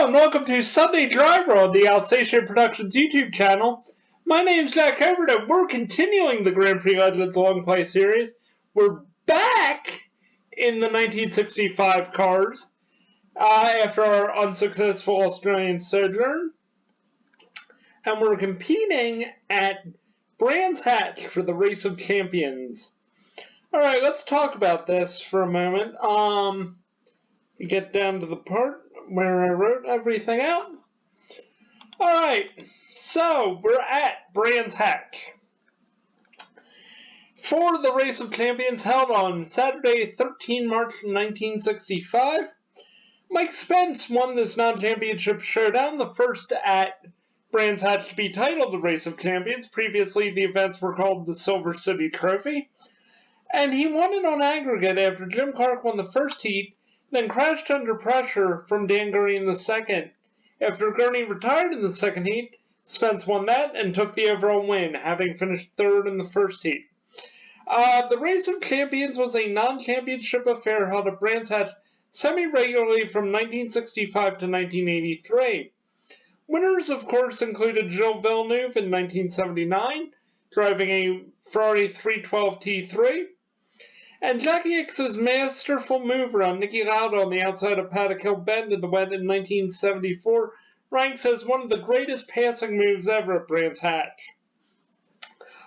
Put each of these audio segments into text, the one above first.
and welcome to Sunday Driver on the Alsatian Productions YouTube channel. My name's Jack Cobourn, and we're continuing the Grand Prix Legends Longplay series. We're back in the 1965 cars after our unsuccessful Australian sojourn. And we're competing at Brands Hatch for the Race of Champions. Alright, let's talk about this for a moment. Get down to the part where I wrote everything out. Alright, so we're at Brands Hatch for the Race of Champions held on Saturday, 13 March 1965. Mike Spence won this non-championship showdown, the first at Brands Hatch to be titled the Race of Champions. Previously, the events were called the Silver City Trophy. And he won it on aggregate after Jim Clark won the first heat, then crashed under pressure from Dan Gurney in the second. After Gurney retired in the second heat, Spence won that and took the overall win, having finished third in the first heat. The Race of Champions was a non-championship affair held at Brands Hatch semi-regularly from 1965 to 1983. Winners, of course, included Gilles Villeneuve in 1979, driving a Ferrari 312 T3, and Jackie Ickx's masterful move around Niki Lauda on the outside of Paddock Hill Bend in the wet in 1974 ranks as one of the greatest passing moves ever at Brands Hatch.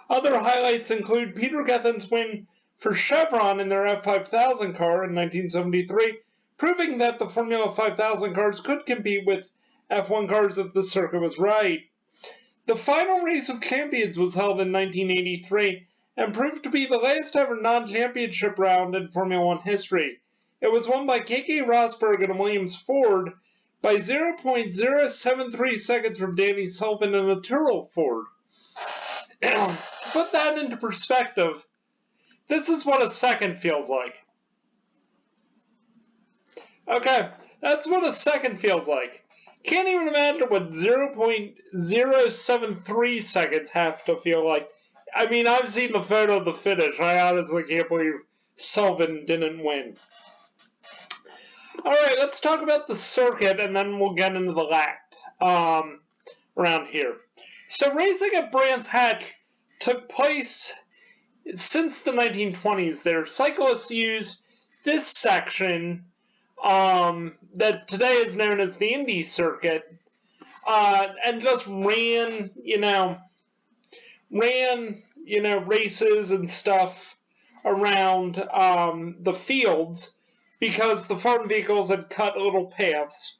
Other highlights include Peter Gethin's win for Chevron in their F5000 car in 1973, proving that the Formula 5000 cars could compete with F1 cars if the circuit was right. The final Race of Champions was held in 1983 and proved to be the last ever non-championship round in Formula One history. It was won by K.K. Rosberg and a Williams Ford by 0.073 seconds from Danny Sullivan and a Tyrrell Ford. To put that into perspective, this is what a second feels like. Okay, that's what a second feels like. Can't even imagine what 0.073 seconds have to feel like. I mean, I've seen the photo of the finish. I honestly can't believe Sullivan didn't win. Alright, let's talk about the circuit, and then we'll get into the lap around here. So racing at Brands Hatch took place since the 1920s. Their cyclists used this section that today is known as the Indy Circuit, and just ran races and stuff around the fields because the farm vehicles had cut little paths.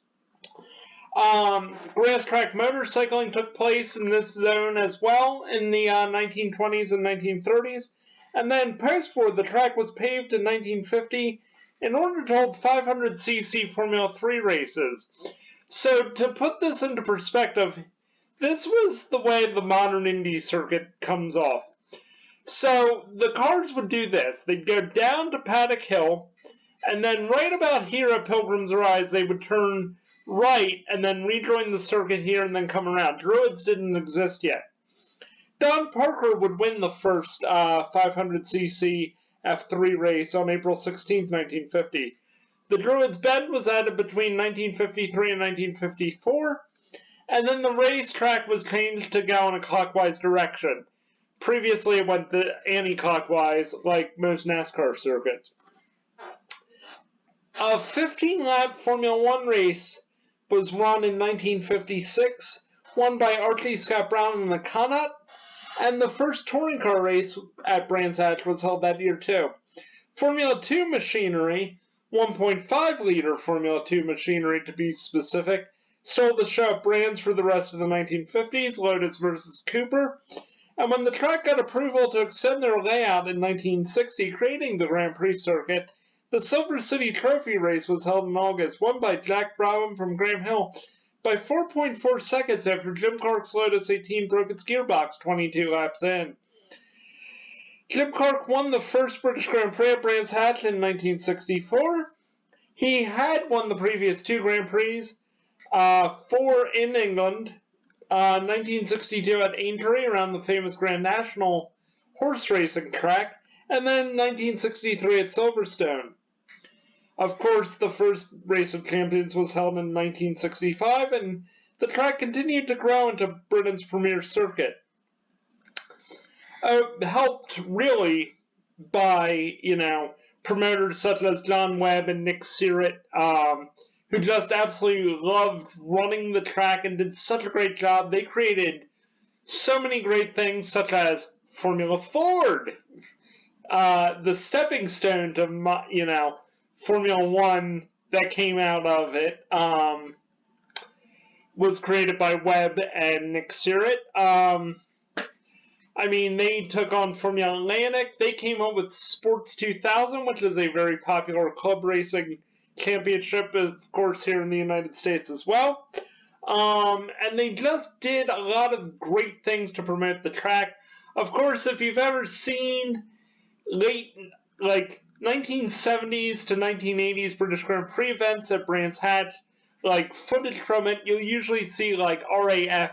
Grass track motorcycling took place in this zone as well in the 1920s and 1930s, and then post-war the track was paved in 1950 in order to hold 500cc Formula 3 races. So to put this into perspective, this was the way the modern Indy circuit comes off. So the cars would do this. They'd go down to Paddock Hill, and then right about here at Pilgrim's Rise, they would turn right and then rejoin the circuit here and then come around. Druids didn't exist yet. Don Parker would win the first 500cc F3 race on April 16, 1950. The Druids Bend was added between 1953 and 1954, and then the racetrack was changed to go in a clockwise direction. Previously, it went the anti-clockwise, like most NASCAR circuits. A 15-lap Formula One race was run in 1956, won by Archie Scott Brown and the Connaught, and the first touring car race at Brands Hatch was held that year too. Formula 2 machinery, 1.5-liter Formula 2 machinery to be specific, stole the show at Brands for the rest of the 1950s, Lotus versus Cooper, and when the track got approval to extend their layout in 1960, creating the Grand Prix circuit, the Silver City Trophy race was held in August, won by Jack Brabham from Graham Hill by 4.4 seconds after Jim Clark's Lotus 18 broke its gearbox 22 laps in. Jim Clark won the first British Grand Prix at Brands Hatch in 1964. He had won the previous two Grand Prix, four in England, 1962 at Aintree around the famous Grand National horse racing track, and then 1963 at Silverstone. Of course, the first Race of Champions was held in 1965, and the track continued to grow into Britain's premier circuit. Helped really by, promoters such as John Webb and Nick Sirrett, who just absolutely loved running the track and did such a great job. They created so many great things, such as Formula Ford, the stepping stone to, Formula One that came out of it, was created by Webb and Nick Sirrett. They took on Formula Atlantic. They came up with Sports 2000, which is a very popular club racing championship, of course, here in the United States as well. And they just did a lot of great things to promote the track. Of course, if you've ever seen late, 1970s to 1980s British Grand Prix events at Brands Hatch, footage from it, you'll usually see, RAF,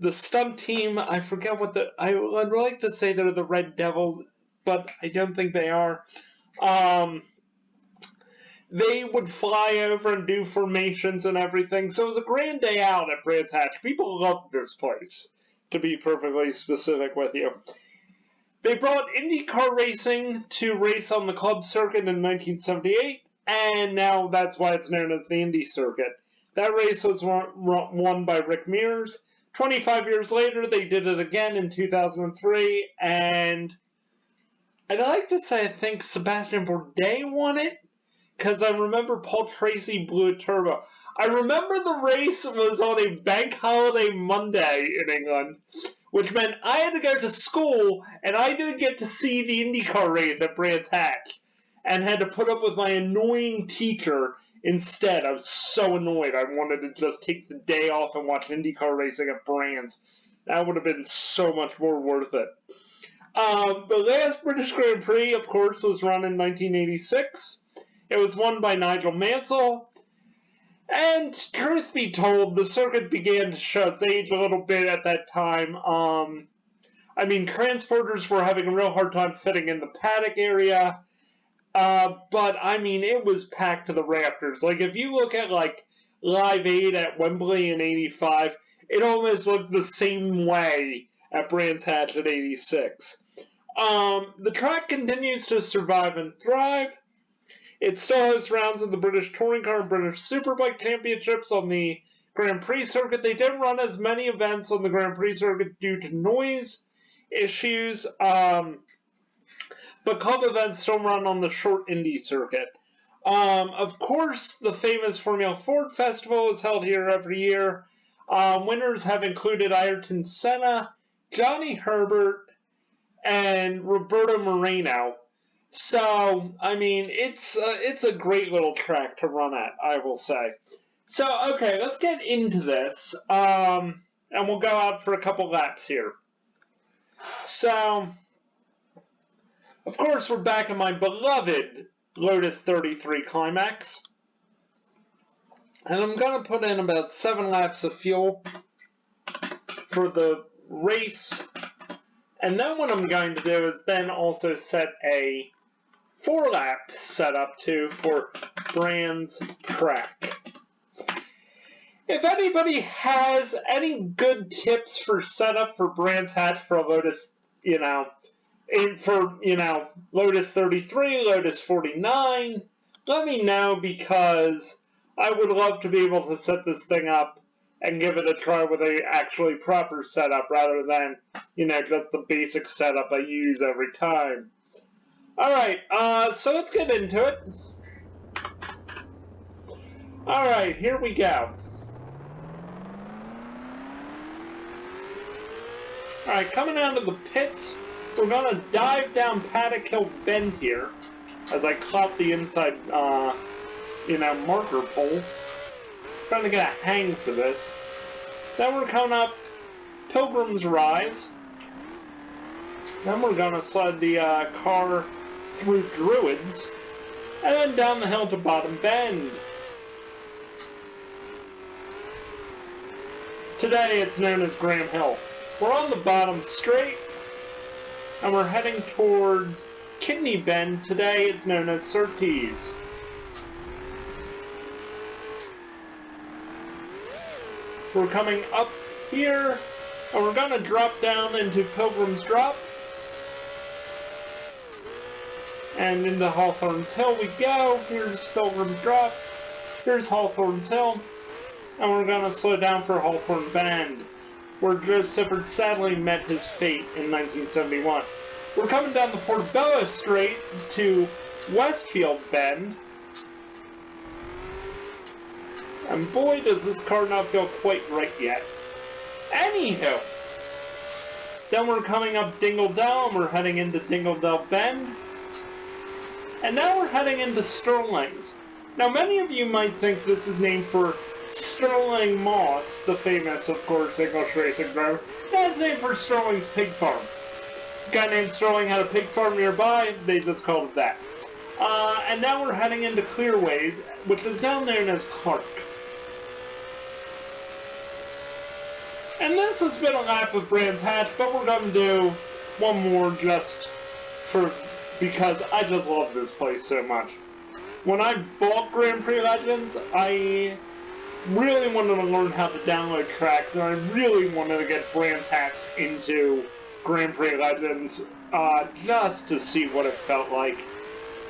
the stunt team. I forget what I would like to say they're the Red Devils, but I don't think they are. They would fly over and do formations and everything, so it was a grand day out at Brands Hatch. People loved this place, to be perfectly specific with you. They brought IndyCar racing to race on the club circuit in 1978, and now that's why it's known as the Indy Circuit. That race was won by Rick Mears. 25 years later, they did it again in 2003, and I'd like to say I think Sebastian Bourdais won it, because I remember Paul Tracy blew a turbo. I remember the race was on a bank holiday Monday in England, which meant I had to go to school, and I didn't get to see the IndyCar race at Brands Hatch, and had to put up with my annoying teacher instead. I was so annoyed. I wanted to just take the day off and watch IndyCar racing at Brands. That would have been so much more worth it. The last British Grand Prix, of course, was run in 1986. It was won by Nigel Mansell. And truth be told, the circuit began to show its age a little bit at that time. Transporters were having a real hard time fitting in the paddock area. But it was packed to the rafters. If you look at, Live Aid at Wembley in 85, it almost looked the same way at Brands Hatch in 86. The track continues to survive and thrive. It still has rounds of the British Touring Car and British Superbike Championships on the Grand Prix circuit. They didn't run as many events on the Grand Prix circuit due to noise issues, but club events still run on the short Indy circuit. Of course, the famous Formula Ford Festival is held here every year. Winners have included Ayrton Senna, Johnny Herbert, and Roberto Moreno. So, it's a great little track to run at, I will say. So, okay, let's get into this, and we'll go out for a couple laps here. So, of course, we're back in my beloved Lotus 33 Climax, and I'm going to put in about 7 laps of fuel for the race, and then what I'm going to do is then also set a 4-lap setup too for Brands track. If anybody has any good tips for setup for Brands Hatch for a Lotus, Lotus 33, Lotus 49, let me know, because I would love to be able to set this thing up and give it a try with a actually proper setup rather than, just the basic setup I use every time. Alright, so let's get into it. Alright, here we go. Alright, coming out of the pits, we're going to dive down Paddock Hill Bend here, as I caught the inside, marker pole. Trying to get a hang for this. Then we're coming up Pilgrim's Rise. Then we're going to slide the car through Druids, and then down the hill to Bottom Bend. Today it's known as Graham Hill. We're on the bottom straight, and we're heading towards Kidney Bend. Today it's known as Surtees. We're coming up here, and we're going to drop down into Pilgrim's Drop. And into Hawthorne's Hill we go. Here's Pilgrim's Drop. Here's Hawthorne's Hill. And we're going to slow down for Hawthorne Bend, where Joe Sifford sadly met his fate in 1971. We're coming down the Portobello Strait to Westfield Bend. And boy, does this car not feel quite right yet. Anywho, then we're coming up Dingle Dell, and we're heading into Dingle Dell Bend. And now we're heading into Sterling's. Now, many of you might think this is named for Sterling Moss, the famous, of course, English racing driver. That's named for Sterling's pig farm. A guy named Sterling had a pig farm nearby, they just called it that. And now we're heading into Clearways, which is now known as Clark. And this has been a lap of Brands Hatch, but we're going to do one more just because I just love this place so much. When I bought Grand Prix Legends, I really wanted to learn how to download tracks, and I really wanted to get Brands Hatch into Grand Prix Legends just to see what it felt like.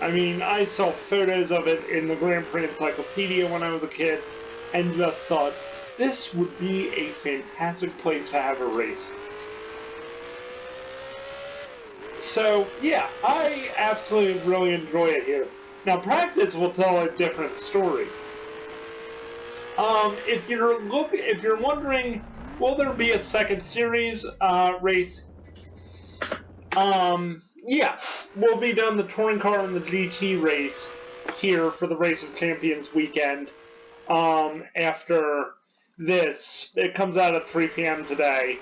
I mean, I saw photos of it in the Grand Prix Encyclopedia when I was a kid, and just thought, this would be a fantastic place to have a race. So, yeah, I absolutely really enjoy it here. Now, practice will tell a different story. If you're wondering, will there be a second series race? Yeah, we'll be done the touring car and the GT race here for the Race of Champions weekend. After this, it comes out at 3 p.m. today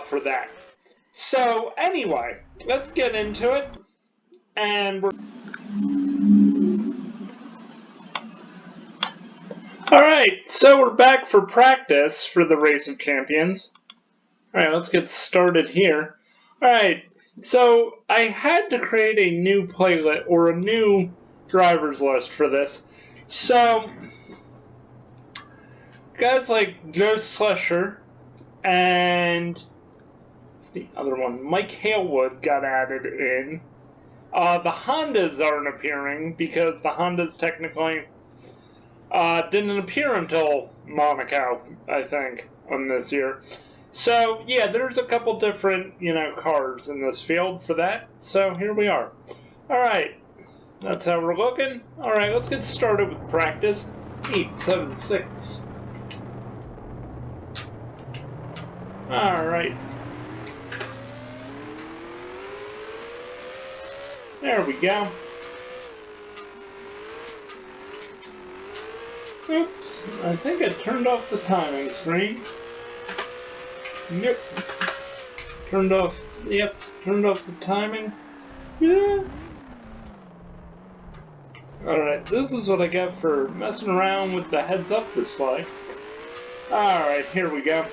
for that. So anyway, let's get into it, and Alright, so we're back for practice for the Race of Champions. Alright, let's get started here. Alright, so I had to create a new playlist, or a new driver's list for this. So, guys like Joe Slesher and the other one, Mike Halewood, got added in. The Hondas aren't appearing because the Hondas technically didn't appear until Monaco, I think, on this year. So, yeah, there's a couple different, cars in this field for that. So, here we are. Alright, that's how we're looking. Alright, let's get started with practice. 876. Alright. There we go. Oops, I think I turned off the timing screen. Yep. Turned off the timing. Yeah. Alright, this is what I get for messing around with the heads-up display. Alright, here we go.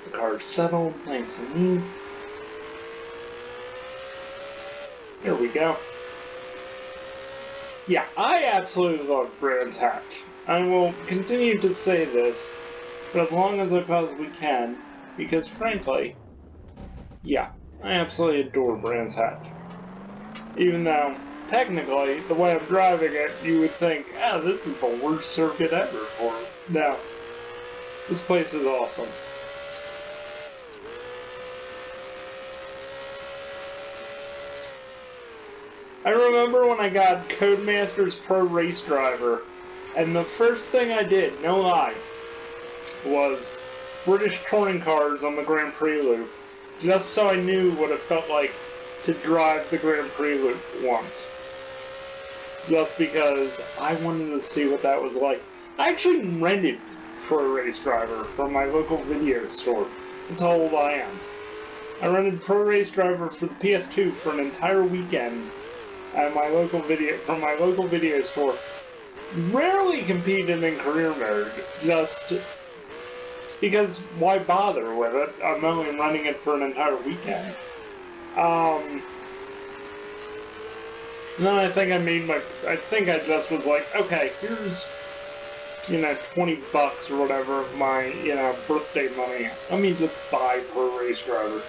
The car's settled, nice and easy. Here we go. Yeah, I absolutely love Brands Hatch. I will continue to say this for as long as I possibly can, because frankly, yeah, I absolutely adore Brands Hatch. Even though, technically, the way I'm driving it, you would think, this is the worst circuit ever for it. No. This place is awesome. I remember when I got Codemasters Pro Race Driver, and the first thing I did, no lie, was British touring cars on the Grand Prix loop, just so I knew what it felt like to drive the Grand Prix loop once. Just because I wanted to see what that was like. I actually rented Pro Race Driver from my local video store. That's how old I am. I rented Pro Race Driver for the PS2 for an entire weekend at my local video store. Rarely competed in career mode, just because why bother with it? I'm only running it for an entire weekend. And then I think I think I just was like, okay, here's, 20 bucks or whatever of my, birthday money. Let me just buy per race driver.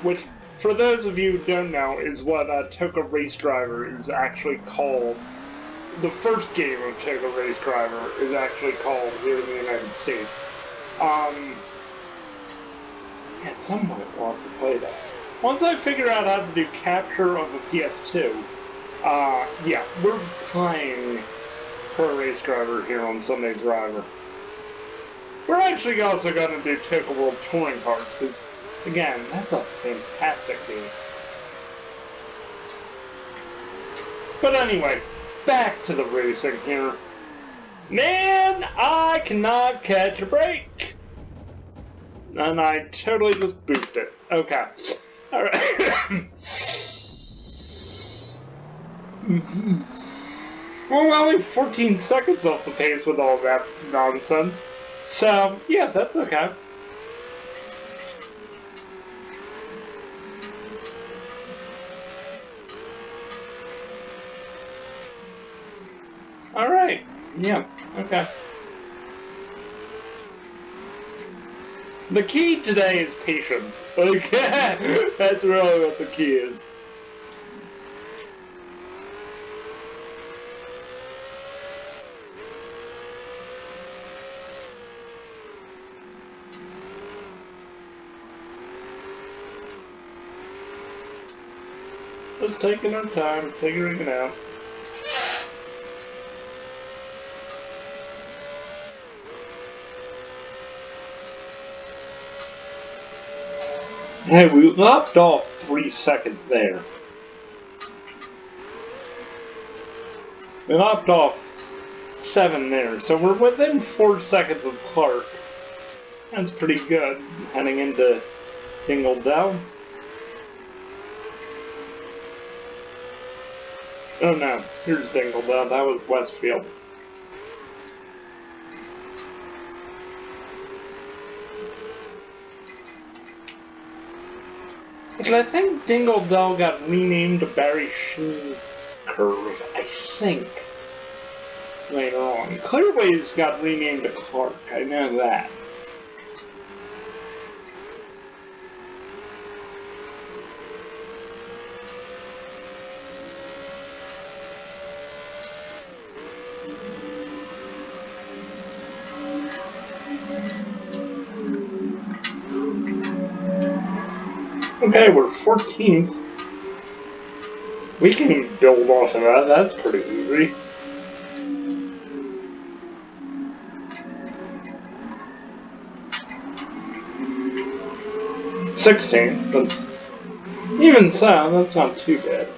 Which, for those of you who don't know, is what Toka Race Driver is actually called. The first game of Toka Race Driver is actually called here in the United States. At some point we'll have to play that. Once I figure out how to do capture of a PS2, yeah, we're playing Pro Race Driver here on Sunday Driver. We're actually also going to do Toka World Touring Cars, because, again, that's a fantastic game. But anyway, back to the racing here. Man, I cannot catch a break! And I totally just boofed it. Okay. Alright. Well, we're only 14 seconds off the pace with all that nonsense. So, yeah, that's okay. Alright. Yeah, okay. The key today is patience. Okay? That's really what the key is. Just taking our time, figuring it out. Hey, we lopped off 3 seconds there. We lopped off 7 there, so we're within 4 seconds of Clark. That's pretty good, heading into Dingle Dell. Oh no, here's Dingle Dell, that was Westfield. But I think Dingle Dell got renamed to Barry Sheen Curve, I think. Later on. Clearways got renamed to Clark, I know that. Okay, we're 14th. We can build off of that, that's pretty easy. $16, but even so, that's not too bad.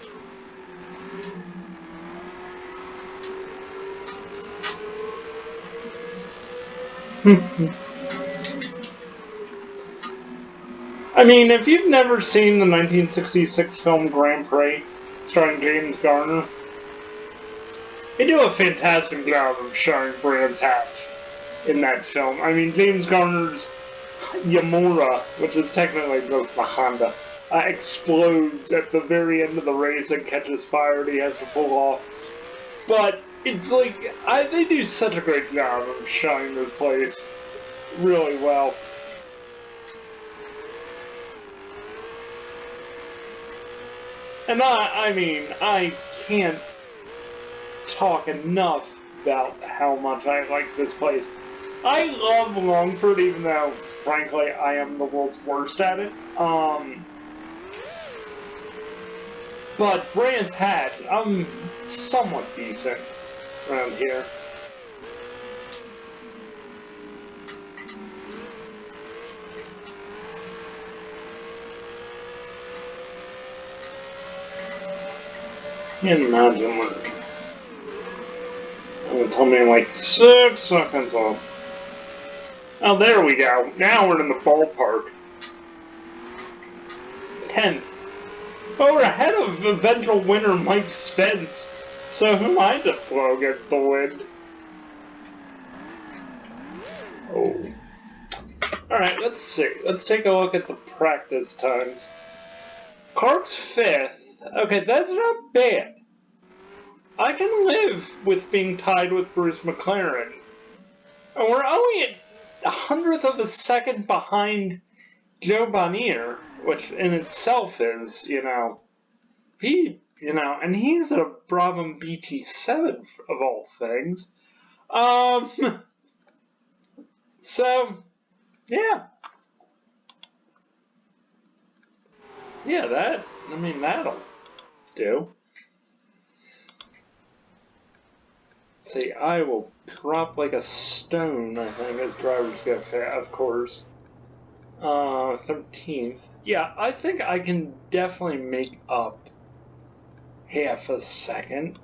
I mean, if you've never seen the 1966 film Grand Prix, starring James Garner, they do a fantastic job of showing Brands Hatch in that film. I mean, James Garner's Yamura, which is technically just the Honda, explodes at the very end of the race and catches fire and he has to pull off. But it's like, they do such a great job of showing this place really well. And I mean, I can't talk enough about how much I like this place. I love Longford, even though, frankly, I am the world's worst at it. But Brands Hatch, I'm somewhat decent around here. Can't imagine what it told me like 6 seconds off. Oh, there we go. Now we're in the ballpark. 10th. But we're ahead of eventual winner Mike Spence. So who am I to throw against the wind? Oh. Alright, let's see. Let's take a look at the practice times. Clark's 5th. Okay, that's not bad. I can live with being tied with Bruce McLaren. And we're only a 100th of a second behind Joe Bonnier, which in itself is, and he's a Brabham BT7 of all things. So, yeah. Yeah, that'll do. See, I will drop like a stone, I think, as drivers go fast, of course. 13th. Yeah, I think I can definitely make up half a second.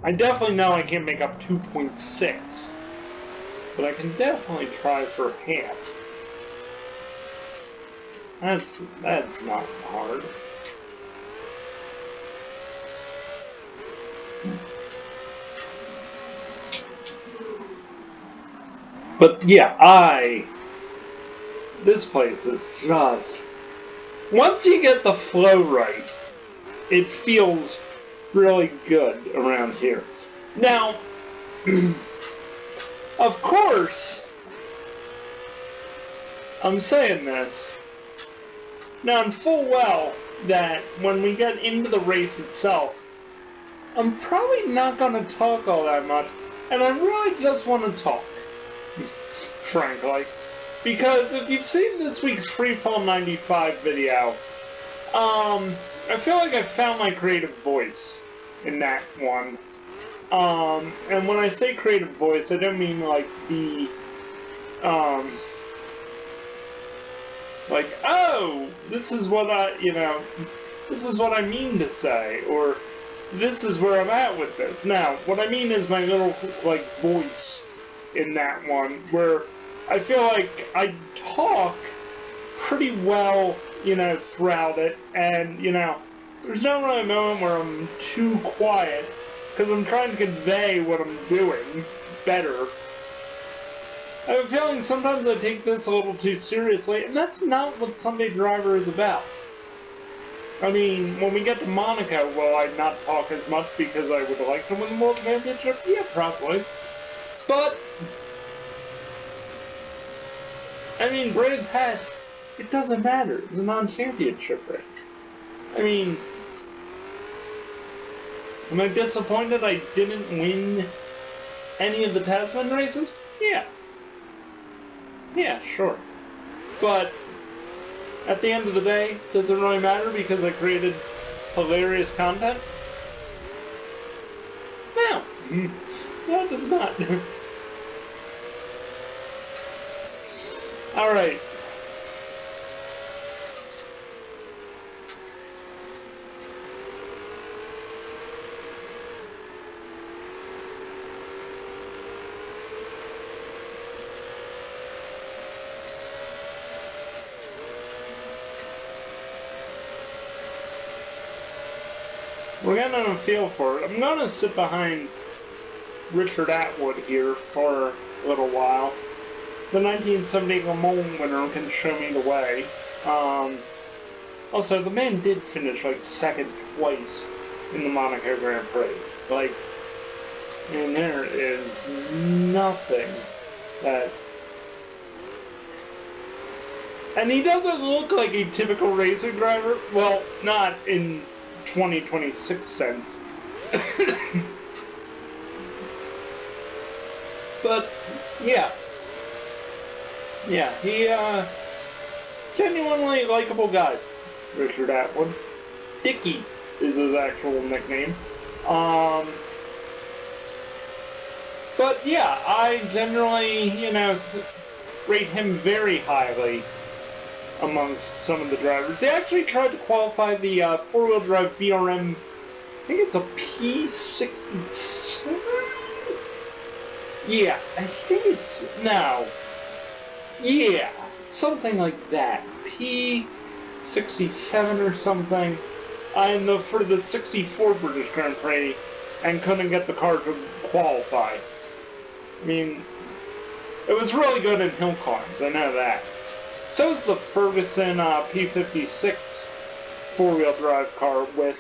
I definitely know I can't make up 2.6, but I can definitely try for half. That's not hard. But yeah, this place is just, once you get the flow right, it feels really good around here. Now, of course, I'm saying this, knowing full well that when we get into the race itself, I'm probably not going to talk all that much, and I really just want to talk, frankly. Because if you've seen this week's Freefall 95 video, I feel like I found my creative voice in that one. And when I say creative voice, I don't mean like the, like, oh, this is what this is what I mean to say, or this is where I'm at with this. Now, what I mean is my little, like, voice in that one, where I feel like I talk pretty well, throughout it, and, there's no really moment where I'm too quiet, because I'm trying to convey what I'm doing better. I have a feeling sometimes I take this a little too seriously, and that's not what Sunday Driver is about. I mean, when we get to Monaco, will I not talk as much because I would like to win the World Championship? Yeah, probably. But, I mean, Brands Hatch, it doesn't matter. It's a non-championship race. I mean, am I disappointed I didn't win any of the Tasman races? Yeah. Yeah, sure. But at the end of the day, does it really matter because I created hilarious content? No. No, it does not. Alright. We're getting a feel for it. I'm going to sit behind Richard Atwood here for a little while. The 1970 Le Mans winner can show me the way. Also, the man did finish like second twice in the Monaco Grand Prix. Like, and there is nothing that... And he doesn't look like a typical racing driver. Well, not in 2026 sense. But, yeah. Yeah, he, genuinely likable guy, Richard Atwood. Dicky is his actual nickname. But yeah, I generally, rate him very highly amongst some of the drivers. They actually tried to qualify the four-wheel drive BRM, I think it's a P67? Yeah, I think it's, no. Yeah, something like that. P67 or something. For the 64 British Grand Prix, and couldn't get the car to qualify. I mean, It was really good in hill climbs, I know that. So is the Ferguson P56 four-wheel drive car with,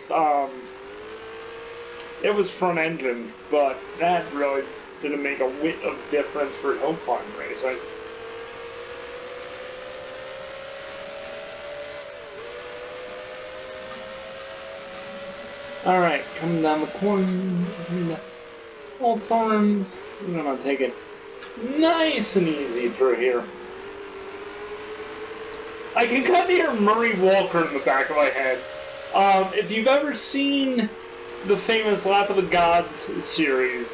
it was front engine, but that really didn't make a whit of difference for hill climb racing. Alright, coming down the corner, Old Farms, we're gonna take it nice and easy through here. I can kind of hear Murray Walker in the back of my head. If you've ever seen the famous Lap of the Gods series,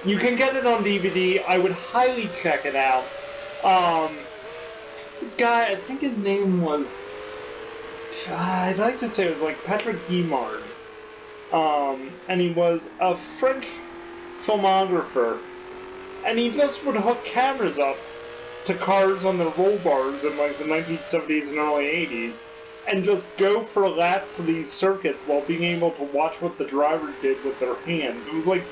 you can get it on DVD. I would highly check it out. This guy, I think his name was, I'd like to say it was like Patrick Guimard. And he was a French filmographer. And he just would hook cameras up to cars on the roll bars in like the 1970s and early 80s and just go for laps of these circuits while being able to watch what the drivers did with their hands. It was like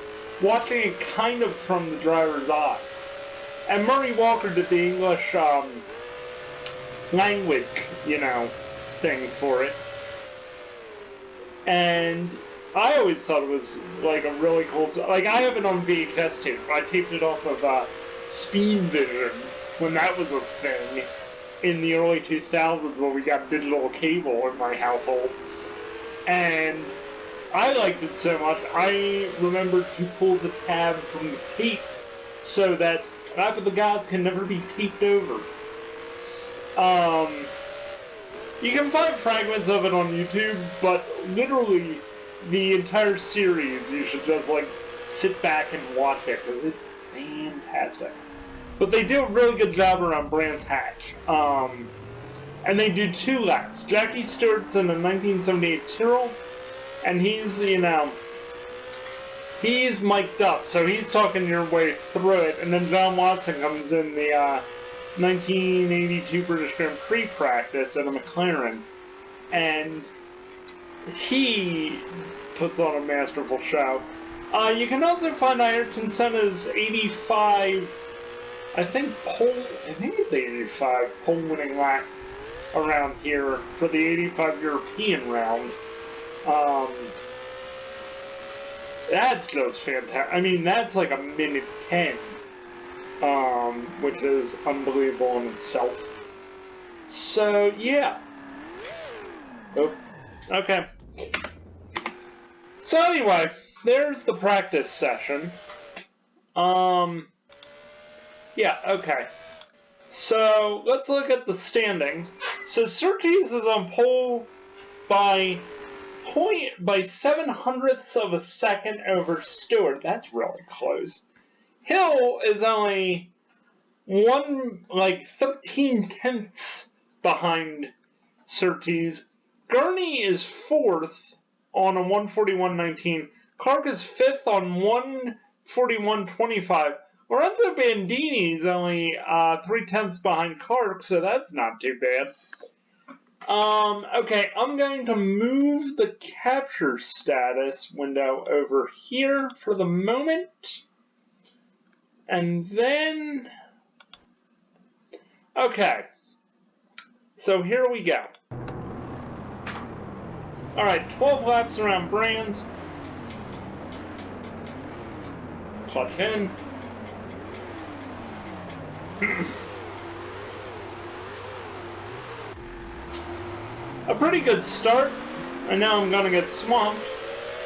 watching it kind of from the driver's eye. And Murray Walker did the English language, thing for it. And I always thought it was like a really cool... Like, I have it on VHS tape. I taped it off of Speed Vision when that was a thing in the early 2000s when we got digital cable in my household. And I liked it so much, I remembered to pull the tab from the tape so that Lap of the Gods can never be taped over. You can find fragments of it on YouTube, but literally the entire series, you should just, like, sit back and watch it, because it's fantastic. But they do a really good job around Brands Hatch. And they do 2 laps. Jackie Stewart's in a 1978 Tyrrell, and he's, he's mic'd up, so he's talking your way through it, and then John Watson comes in the 1982 British Grand Prix practice at a McLaren, and he puts on a masterful show. You can also find Ayrton Senna's 85, I think it's 85 pole-winning lap around here for the 85 European round. That's just fantastic. I mean, that's like a minute 10, which is unbelievable in itself. So, yeah. Oh, okay. So anyway, there's the practice session. Yeah, okay. So, let's look at the standings. So, Surtees is on pole by 0.07 of a second over Stewart. That's really close. Hill is only 13 tenths behind Surtees. Gurney is 4th on a 141.19. Clark is 5th on 141.25. Lorenzo Bandini is only 3 tenths behind Clark, so that's not too bad. Okay, I'm going to move the capture status window over here for the moment. And then... Okay. So here we go. Alright, 12 laps around Brands. Clutch in. A pretty good start. I know I'm gonna get swamped,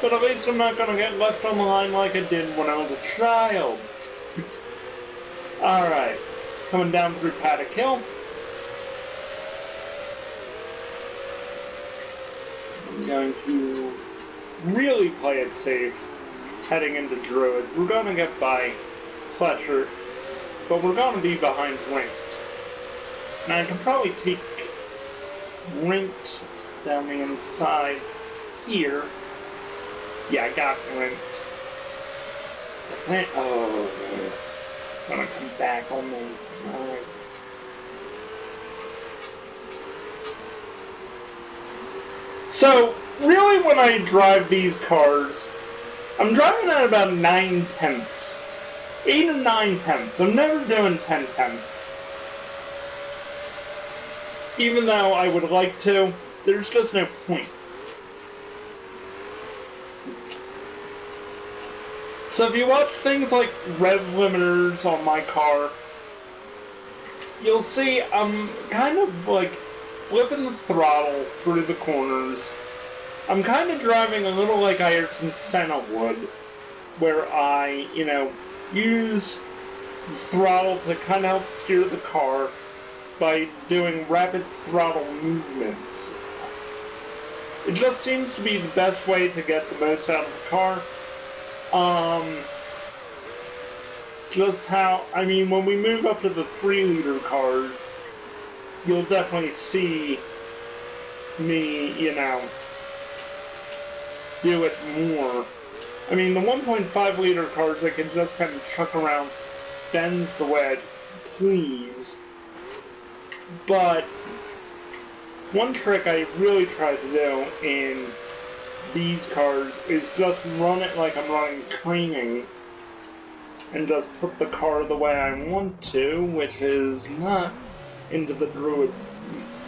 but at least I'm not gonna get left on the line like I did when I was a child. Alright, coming down through Paddock Hill. I'm going to really play it safe heading into Druids. We're gonna get by Fletcher, but we're gonna be behind Rink. Now I can probably take Rink down the inside here. Yeah, I got Rink. Oh, man. Gonna come back on me. Alright. So, really when I drive these cars, I'm driving at about 9 tenths 8 or 9 tenths. I'm never doing 10 tenths. Even though I would like to, there's just no point. So if you watch things like rev limiters on my car, you'll see I'm kind of like flipping the throttle through the corners. I'm kind of driving a little like Ayrton Senna would, where I, use the throttle to kind of help steer the car by doing rapid throttle movements. It just seems to be the best way to get the most out of the car. Just how, when we move up to the 3-liter cars, you'll definitely see me, do it more. The 1.5-liter cars, I can just kind of chuck around, bends the way I please. But one trick I really try to do in these cars is just run it like I'm running training and just put the car the way I want to, which is not into the Druid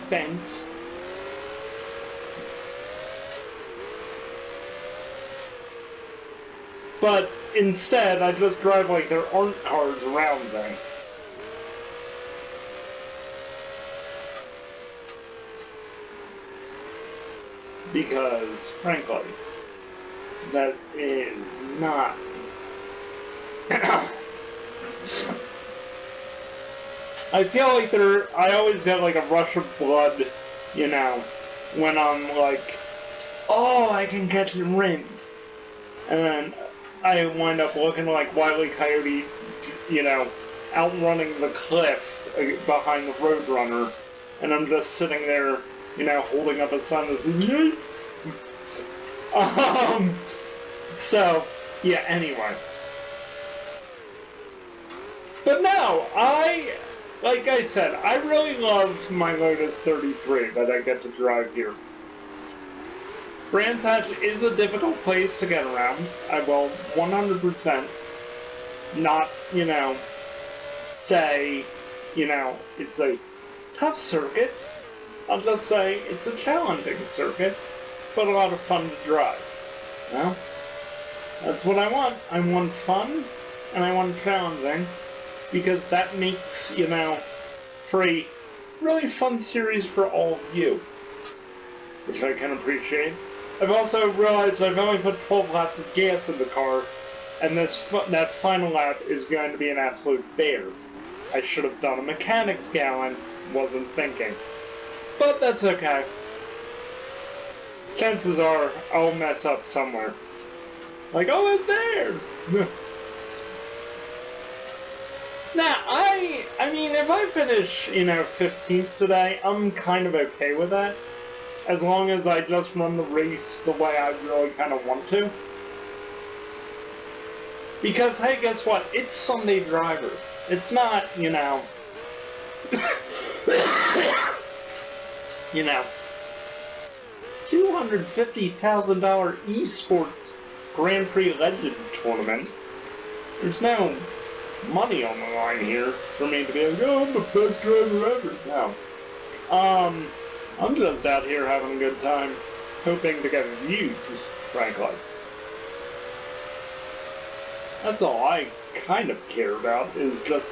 fence. But instead, I just drive like there aren't cars around me. Because, frankly, that is not... I feel like I always get like a rush of blood, when I'm like, oh, I can catch the wind. And then I wind up looking like Wile E. Coyote, outrunning the cliff behind the Roadrunner. And I'm just sitting there, holding up a sign that says, yes! So, yeah, anyway. But no, like I said, I really love my Lotus 33 that I get to drive here. Brands Hatch is a difficult place to get around. I will 100% not, say, it's a tough circuit. I'll just say it's a challenging circuit, but a lot of fun to drive. Well, that's what I want. I want fun, and I want challenging, because that makes, for a really fun series for all of you, which I can appreciate. I've also realized I've only put 12 laps of gas in the car, and that final lap is going to be an absolute bear. I should have done a mechanic's gallon, wasn't thinking. But that's okay. Chances are I'll mess up somewhere. Like, oh, it's there! Now, if I finish, 15th today, I'm kind of okay with that. As long as I just run the race the way I really kind of want to. Because, hey, guess what? It's Sunday Driver. It's not, $250,000 esports Grand Prix Legends tournament. There's no money on the line here for me to be like, oh, I'm the best driver ever. No. I'm just out here having a good time, hoping to get views, frankly. That's all I kind of care about, is just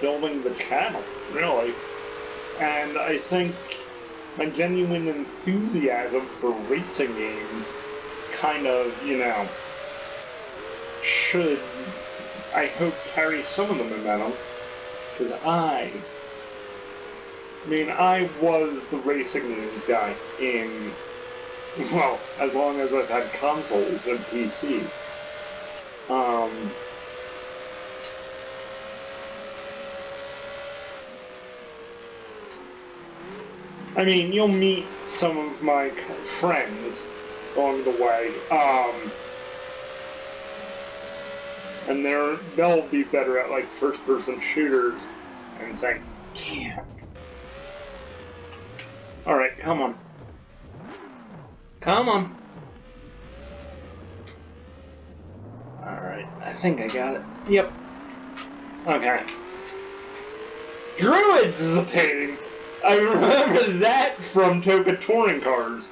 building the channel, really. And I think my genuine enthusiasm for racing games kind of, should, I hope, carry some of the momentum. Because I was the racing games guy in, well, as long as I've had consoles and PC. You'll meet some of my friends along the way, and they'll be better at, like, first-person shooters and things. Damn. Alright, come on. Come on. Alright, I think I got it. Yep. Okay. Druids is a pain. I remember that from Toka Touring Cars.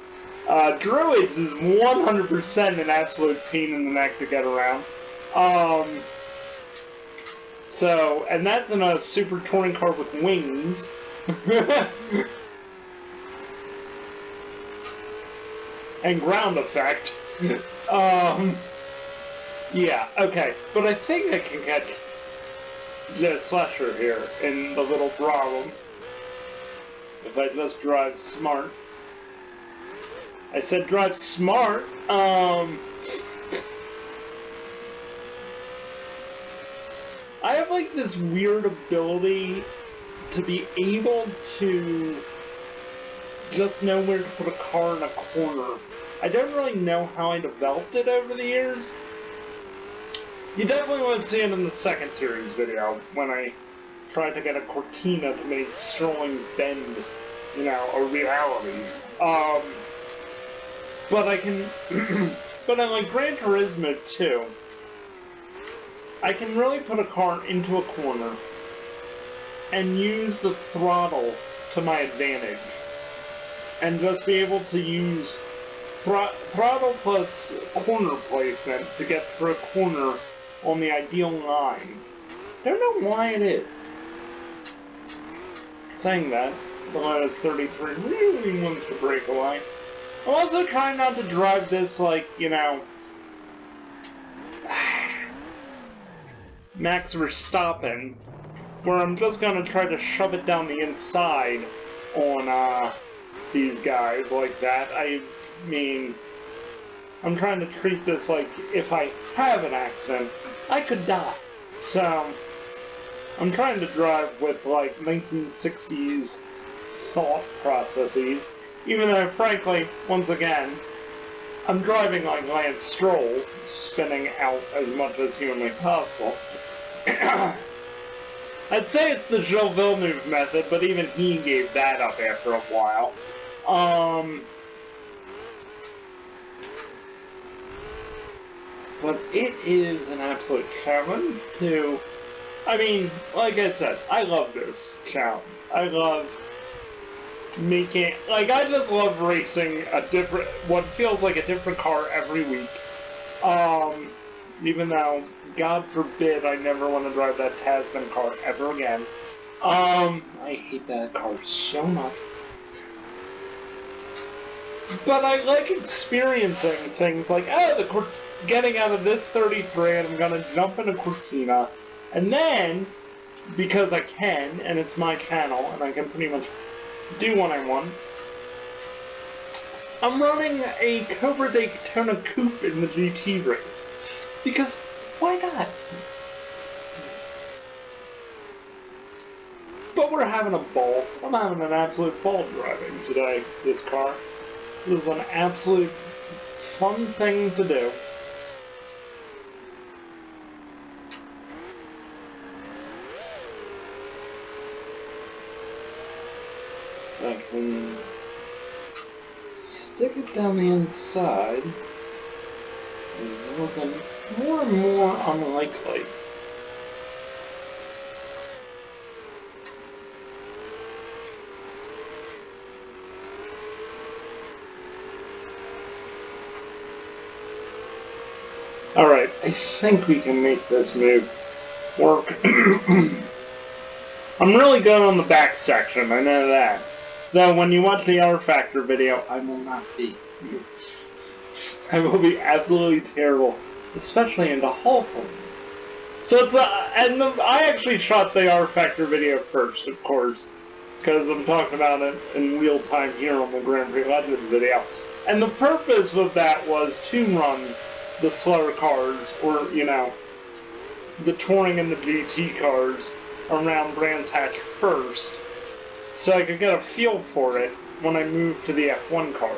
Druids is 100% an absolute pain in the neck to get around. So, and that's in a super touring car with wings. And ground effect. Yeah, okay. But I think I can catch the slasher here in the little problem. If I just drive smart. I said drive smart. I have like this weird ability to be able to just know where to put a car in a corner. I don't really know how I developed it over the years. You definitely want to see it in the second series video, when I tried to get a Cortina to make Strolling Bend, you know, a reality. But I can, but on like Gran Turismo 2, I can really put a car into a corner and use the throttle to my advantage. And just be able to use throttle plus corner placement to get through a corner on the ideal line. Don't know why it is. Saying that, the Lotus 33 really wants to break away. I'm also trying not to drive this like, you know, Max Verstappen, where I'm just gonna try to shove it down the inside on, these guys like that. I mean, I'm trying to treat this like if I have an accident, I could die. So, I'm trying to drive with like 1960s thought processes, even though frankly, once again, I'm driving like Lance Stroll, spinning out as much as humanly possible. I'd say it's the Gilles Villeneuve method, but even he gave that up after a while. But it is an absolute challenge to... I mean, like I said, I love this challenge. I love making... Like, I just love racing a different... what feels like a different car every week. Even though, God forbid, I never want to drive that Tasman car ever again. I hate that car so much. But I like experiencing things like, oh, getting out of this 33 and I'm gonna jump in a Cortina. And then, because I can, and it's my channel, and I can pretty much do what I want, I'm running a Cobra Daytona Coupe in the GT race. Because, why not? But we're having a ball. I'm having an absolute ball driving today, this car. This is an absolute fun thing to do. I can stick it down the inside. It's looking more and more unlikely. Alright, I think we can make this move work. I'm really good on the back section, I know that. Though when you watch the R Factor video, I will not be. I will be absolutely terrible, especially into Hall Points. So it's I actually shot the R Factor video first, of course, because I'm talking about it in real time here on the Grand Prix Legends video. And the purpose of that was to run the slower cars, or, you know, the touring and the GT cars around Brands Hatch first, so I could get a feel for it when I moved to the F1 car.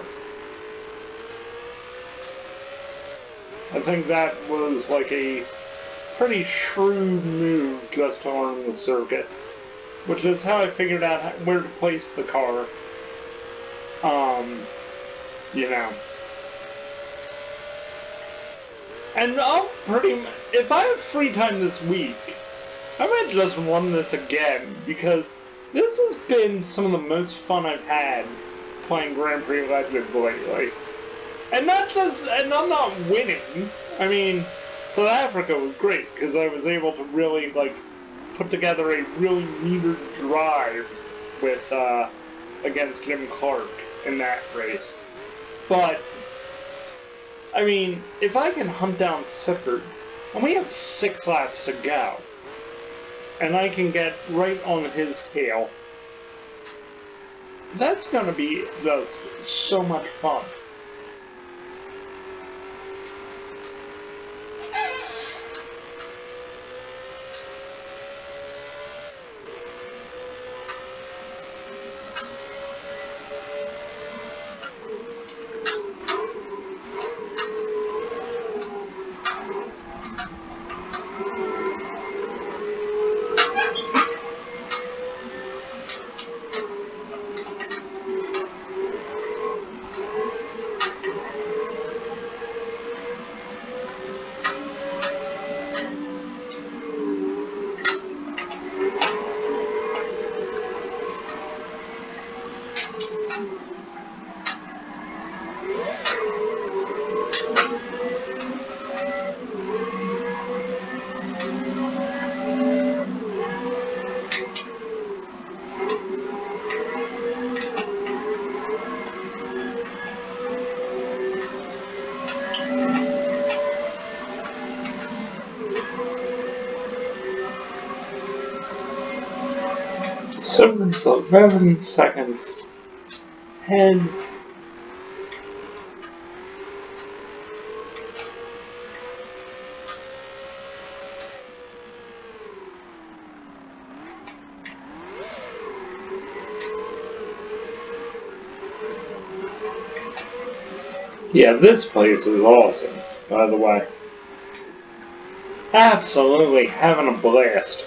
I think that was like a pretty shrewd move just to learn the circuit, which is how I figured out where to place the car, you know. And I'll if I have free time this week, I might just run this again, because this has been some of the most fun I've had playing Grand Prix Legends lately. And I'm not winning. I mean, South Africa was great, because I was able to really, put together a really metered drive with, against Jim Clark in that race. But, I mean, if I can hunt down Sifford, and we have 6 laps to go, and I can get right on his tail, that's gonna be just so much fun. Sifford's 11 seconds ahead. Yeah, this place is awesome, by the way. Absolutely having a blast.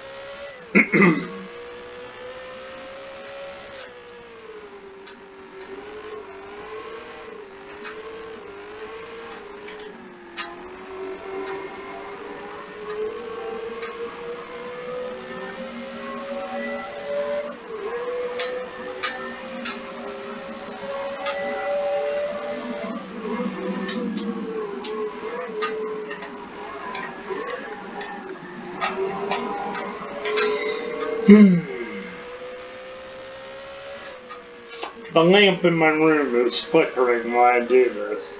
The lamp in my room is flickering while I do this.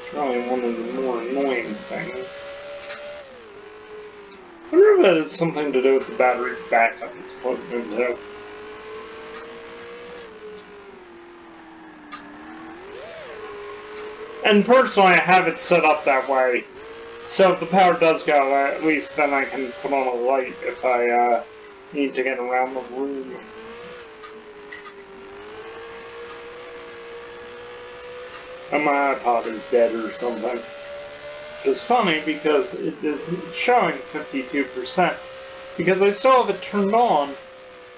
It's probably one of the more annoying things. I wonder if that has something to do with the battery backup it's plugged into. And personally, I have it set up that way. So if the power does go, at least then I can put on a light if I need to get around the room. And my iPod is dead or something. Which is funny because it is showing 52%. Because I still have it turned on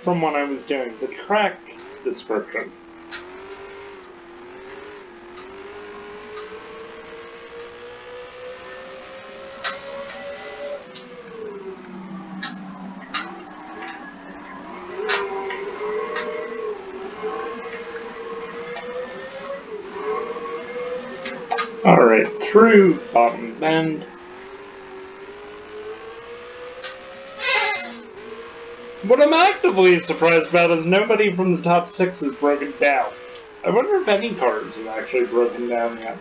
from when I was doing the track description. Alright, through Bottom Bend. What I'm actively surprised about is nobody from the top 6 has broken down. I wonder if any cars have actually broken down yet.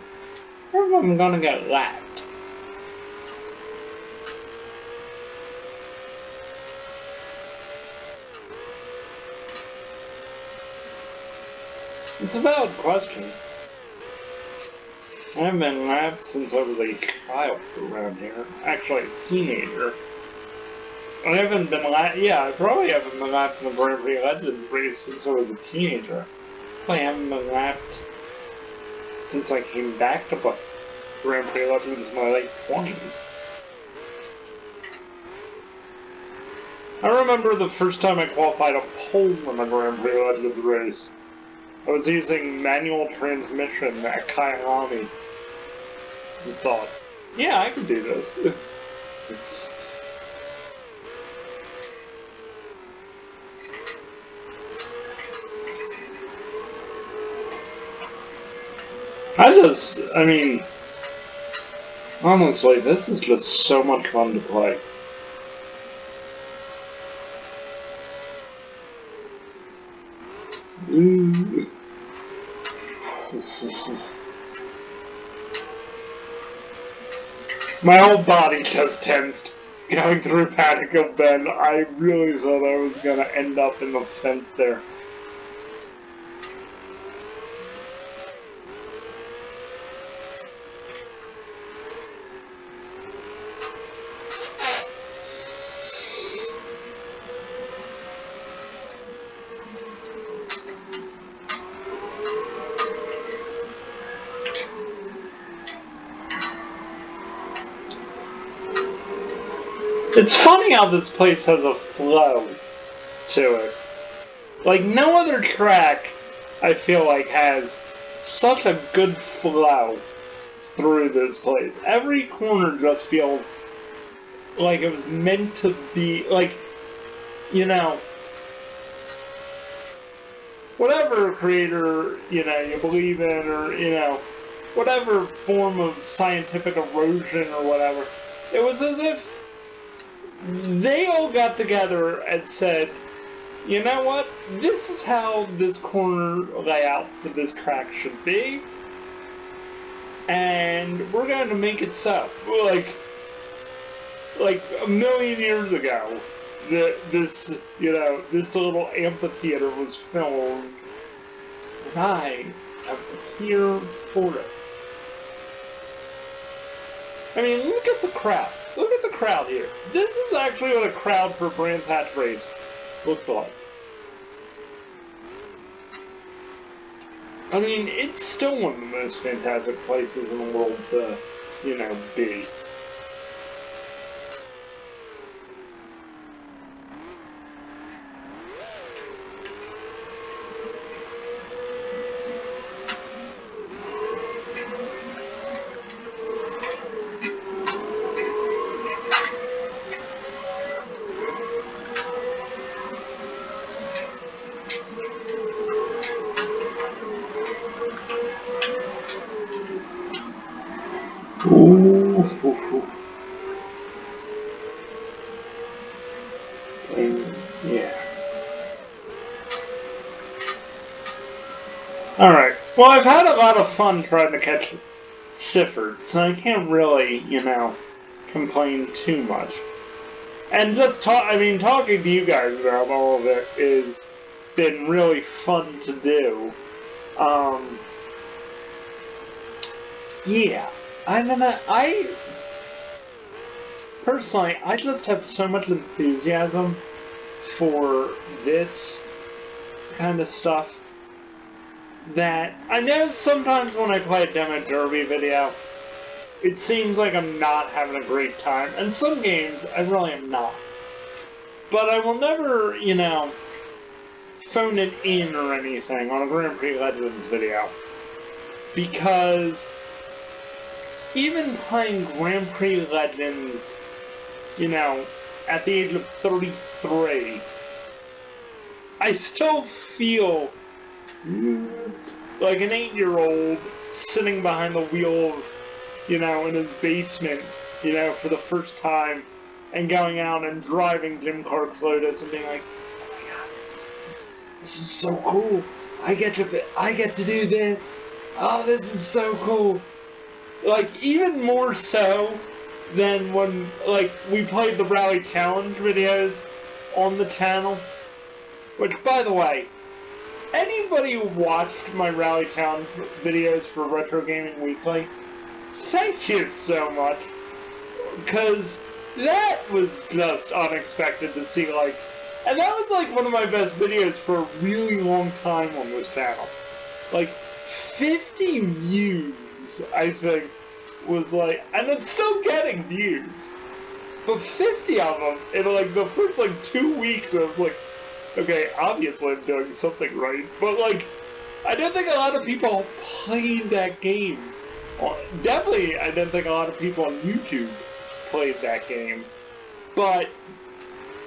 Or if I'm gonna get lapped. It's a valid question. I haven't been lapped since I was a child around here. Actually, a teenager. I haven't been lapped. Yeah, I probably haven't been lapped in the Grand Prix Legends race since I was a teenager. I haven't been lapped since I came back to play Grand Prix Legends in my late 20s. I remember the first time I qualified a pole in a Grand Prix Legends race. I was using manual transmission at Kyalami. And thought, yeah, I can do this. I mean, honestly, this is just so much fun to play. My whole body just tensed going through Panic of Ben. I really thought I was gonna end up in the fence there. It's funny how this place has a flow to it. Like, no other track, I feel like, has such a good flow through this place. Every corner just feels like it was meant to be, like, you know, whatever creator, you believe in, or, whatever form of scientific erosion or whatever, it was as if they all got together and said, you know what, this is how this corner layout for this track should be, and we're going to make it so. Like a million years ago, this little amphitheater was filmed, and I am here for it. I mean, look at the crowd. Look at the crowd here. This is actually what a crowd for Brands Hatch Race looked like. I mean, it's still one of the most fantastic places in the world to, be. Ooh. Yeah. Alright. Well, I've had a lot of fun trying to catch Sifford, so I can't really, complain too much. And just talking to you guys about all of it is been really fun to do. Yeah. Personally, I just have so much enthusiasm for this kind of stuff that I know sometimes when I play a demo derby video, it seems like I'm not having a great time, and some games I really am not. But I will never, phone it in or anything on a Grand Prix Legends video, because even playing Grand Prix Legends, at the age of 33, I still feel like an 8-year-old sitting behind the wheel, in his basement, for the first time, and going out and driving Jim Clark's Lotus and being like, oh my god, this is so cool. I get to do this. Oh, this is so cool. Like, even more so than when, we played the Rally Challenge videos on the channel. Which, by the way, anybody who watched my Rally Challenge videos for Retro Gaming Weekly, thank you so much. Because that was just unexpected to see, and that was, one of my best videos for a really long time on this channel. 50 views, I think, was and it's still getting views, but 50 of them in the first 2 weeks of okay, obviously I'm doing something right, but I don't think a lot of people played that game. Definitely, I don't think a lot of people on YouTube played that game, but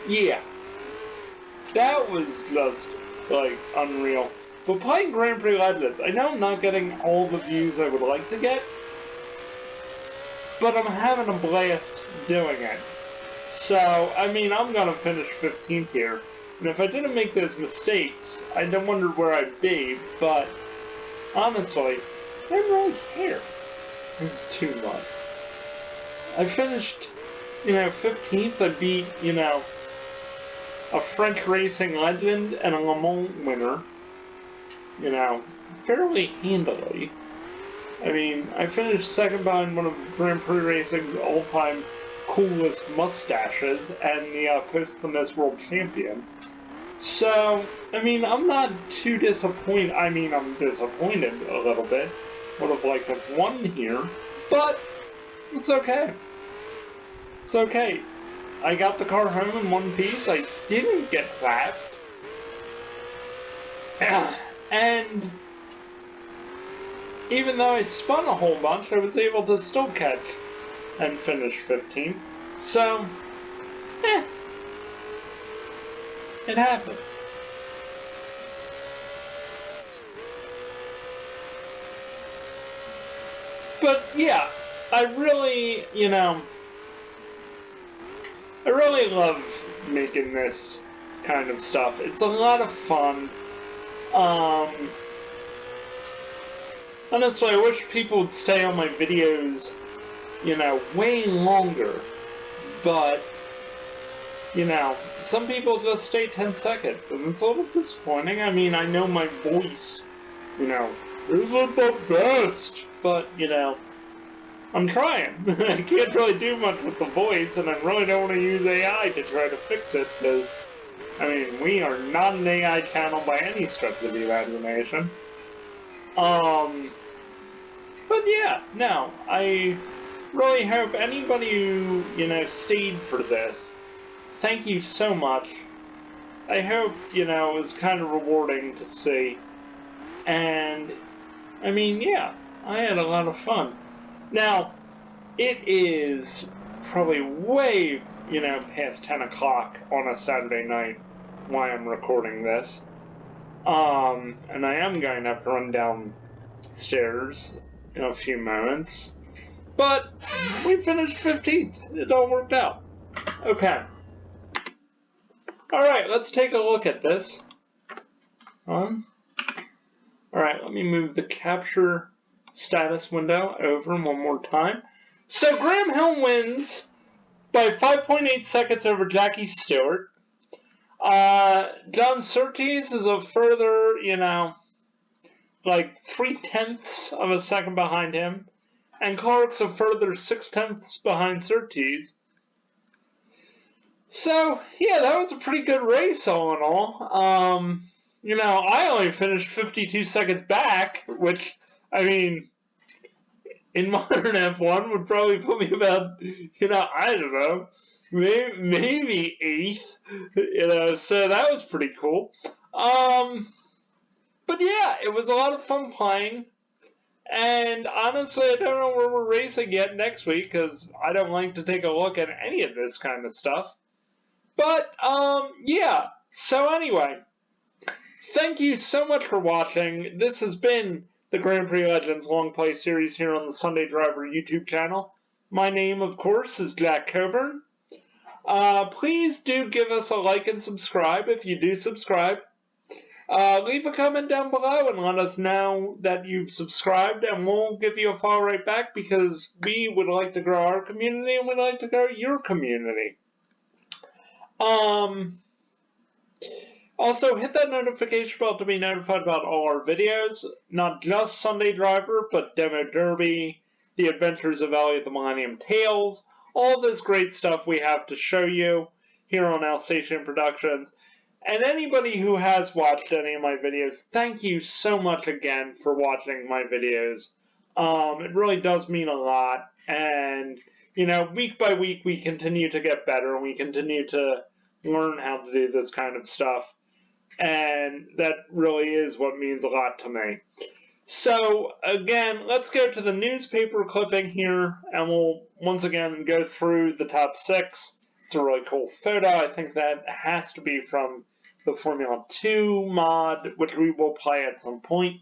yeah, that was just unreal. But playing Grand Prix Legends, I know I'm not getting all the views I would like to get, but I'm having a blast doing it. So, I mean, I'm gonna finish 15th here. And if I didn't make those mistakes, I don't wonder where I'd be, but honestly, I don't really care too much. I finished, 15th. I beat, a French racing legend and a Le Mans winner, fairly handily. I mean, I finished second behind one of Grand Prix Racing's all-time coolest mustaches and the post-Miss World Champion. So, I mean, I'm not too disappointed. I mean, I'm disappointed a little bit. Would have liked to have won here, but it's okay. It's okay. I got the car home in one piece. I didn't get lapped. And even though I spun a whole bunch, I was able to still catch and finish 15th. So, it happens. But yeah, I really, I really love making this kind of stuff. It's a lot of fun. Honestly, I wish people would stay on my videos, way longer. But, some people just stay 10 seconds, and it's a little disappointing. I mean, I know my voice, isn't the best, but, I'm trying. I can't really do much with the voice, and I really don't want to use AI to try to fix it, because, I mean, we are not an AI channel by any stretch of the imagination. But yeah, no, I really hope anybody who, stayed for this, thank you so much. I hope, it was kind of rewarding to see. And, I mean, yeah, I had a lot of fun. Now, it is probably way, past 10 o'clock on a Saturday night while I'm recording this. And I am going to have to run downstairs in a few moments. But we finished 15th. It all worked out. Okay. Alright, let's take a look at this. Alright, let me move the capture status window over one more time. So Graham Hill wins by 5.8 seconds over Jackie Stewart. John Surtees is a further, 3/10 of a second behind him. And Clark's a further 6/10 behind Surtees. So, yeah, that was a pretty good race all in all. I only finished 52 seconds back, which, I mean, in modern F1 would probably put me about, I don't know, maybe 8th, so that was pretty cool. But yeah, it was a lot of fun playing. And honestly, I don't know where we're racing yet next week, because I don't like to take a look at any of this kind of stuff. But, yeah. So anyway, thank you so much for watching. This has been the Grand Prix Legends Longplay series here on the Sunday Driver YouTube channel. My name, of course, is Jack Cobourn. Please do give us a like and subscribe if you do subscribe. Leave a comment down below and let us know that you've subscribed, and we'll give you a follow right back, because we would like to grow our community and we'd like to grow your community. Also, hit that notification bell to be notified about all our videos, not just Sunday Driver, but Demo Derby, The Adventures of Elliot the Millennium Tales, all this great stuff we have to show you here on Alsatian Productions. And anybody who has watched any of my videos, thank you so much again for watching my videos. It really does mean a lot, and, week by week we continue to get better, and we continue to learn how to do this kind of stuff. And that really is what means a lot to me. So, again, let's go to the newspaper clipping here, and we'll once again go through the top 6. It's a really cool photo. I think that has to be from the Formula 2 mod, which we will play at some point.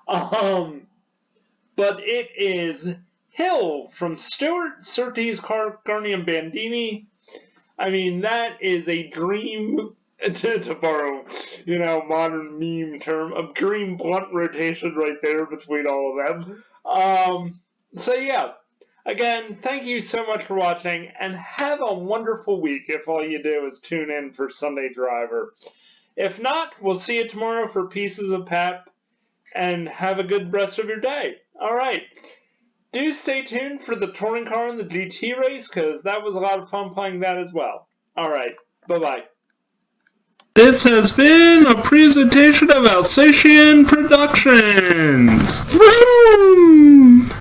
But it is Hill from Stewart, Surtees, Carney, and Bandini. I mean, that is a dream, to borrow, modern meme term, a dream blunt rotation right there between all of them. So yeah, again, thank you so much for watching, and have a wonderful week if all you do is tune in for Sunday Driver. If not, we'll see you tomorrow for Pieces of Pep, and have a good rest of your day. Alright, do stay tuned for the touring car and the GT race, because that was a lot of fun playing that as well. Alright, bye-bye. This has been a presentation of Alsatian Productions. Vroom!